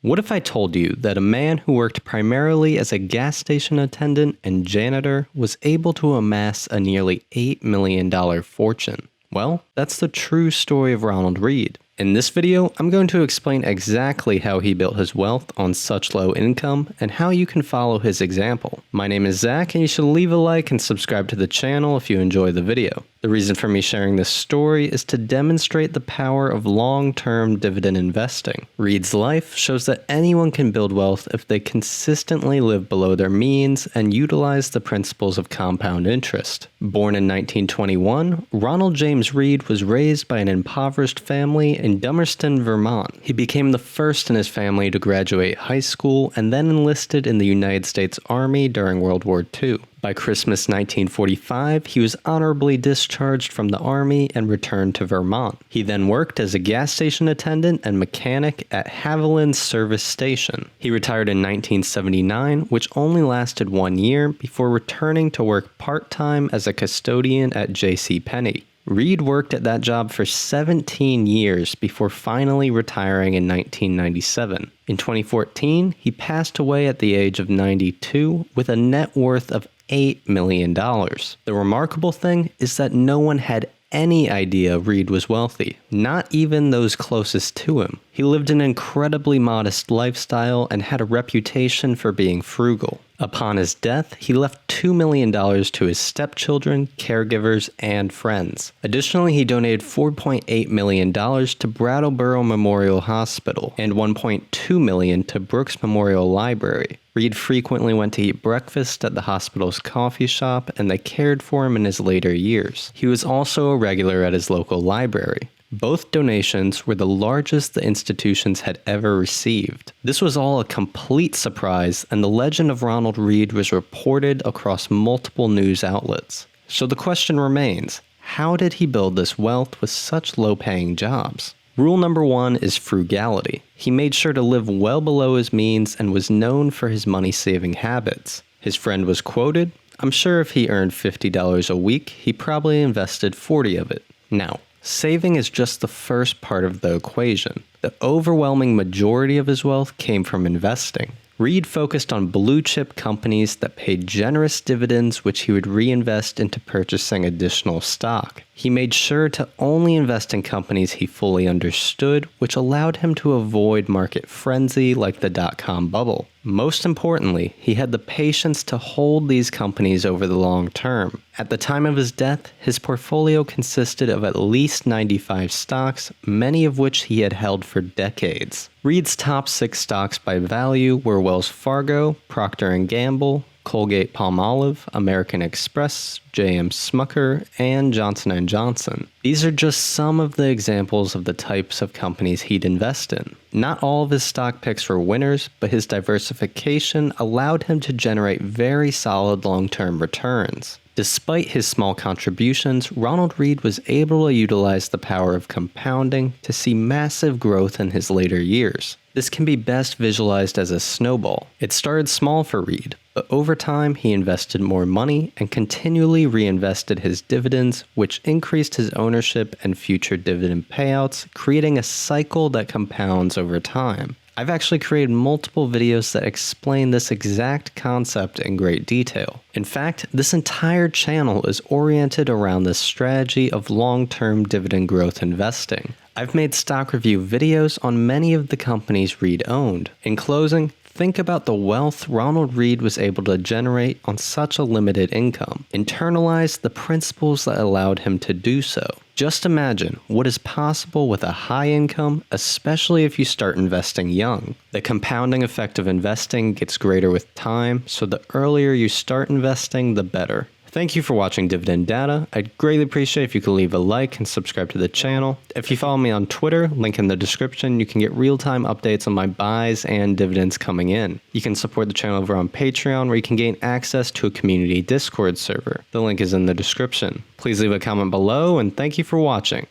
What if I told you that a man who worked primarily as a gas station attendant and janitor was able to amass a nearly $8 million fortune? Well, that's the true story of Ronald Read. In this video, I'm going to explain exactly how he built his wealth on such low income and how you can follow his example. My name is Zach, and you should leave a like and subscribe to the channel if you enjoy the video. The reason for me sharing this story is to demonstrate the power of long-term dividend investing. Read's life shows that anyone can build wealth if they consistently live below their means and utilize the principles of compound interest. Born in 1921, Ronald James Read was raised by an impoverished family in Dummerston, Vermont. He became the first in his family to graduate high school and then enlisted in the United States Army during World War II. By Christmas 1945, he was honorably discharged from the Army and returned to Vermont. He then worked as a gas station attendant and mechanic at Haviland Service Station. He retired in 1979, which only lasted 1 year before returning to work part-time as a custodian at JCPenney. Read worked at that job for 17 years before finally retiring in 1997. In 2014, he passed away at the age of 92 with a net worth of $8 million. The remarkable thing is that no one had any idea Read was wealthy, not even those closest to him. He lived an incredibly modest lifestyle and had a reputation for being frugal. Upon his death, he left $2 million to his stepchildren, caregivers, and friends. Additionally, he donated $4.8 million to Brattleboro Memorial Hospital and $1.2 million to Brooks Memorial Library. Read frequently went to eat breakfast at the hospital's coffee shop, and they cared for him in his later years. He was also a regular at his local library. Both donations were the largest the institutions had ever received. This was all a complete surprise, and the legend of Ronald Read was reported across multiple news outlets. So the question remains, how did he build this wealth with such low-paying jobs? Rule number 1 is frugality. He made sure to live well below his means and was known for his money-saving habits. His friend was quoted, "I'm sure if he earned $50 a week, he probably invested 40 of it." Now, saving is just the first part of the equation. The overwhelming majority of his wealth came from investing. Read focused on blue-chip companies that paid generous dividends, which he would reinvest into purchasing additional stock. He made sure to only invest in companies he fully understood, which allowed him to avoid market frenzy like the dot-com bubble. Most importantly, he had the patience to hold these companies over the long term. At the time of his death, his portfolio consisted of at least 95 stocks, many of which he had held for decades. Read's top 6 stocks by value were Wells Fargo, Procter & Gamble, Colgate-Palmolive, American Express, J.M. Smucker, and Johnson & Johnson. These are just some of the examples of the types of companies he'd invest in. Not all of his stock picks were winners, but his diversification allowed him to generate very solid long-term returns. Despite his small contributions, Ronald Read was able to utilize the power of compounding to see massive growth in his later years. This can be best visualized as a snowball. It started small for Read, but over time he invested more money and continually reinvested his dividends, which increased his ownership and future dividend payouts, creating a cycle that compounds over time. I've actually created multiple videos that explain this exact concept in great detail. In fact, this entire channel is oriented around the strategy of long-term dividend growth investing. I've made stock review videos on many of the companies Read owned. In closing, think about the wealth Ronald Read was able to generate on such a limited income. Internalize the principles that allowed him to do so. Just imagine what is possible with a high income, especially if you start investing young. The compounding effect of investing gets greater with time, so the earlier you start investing, the better. Thank you for watching Dividend Data. I'd greatly appreciate if you could leave a like and subscribe to the channel. If you follow me on Twitter, link in the description, you can get real-time updates on my buys and dividends coming in. You can support the channel over on Patreon, where you can gain access to a community Discord server. The link is in the description. Please leave a comment below, and thank you for watching.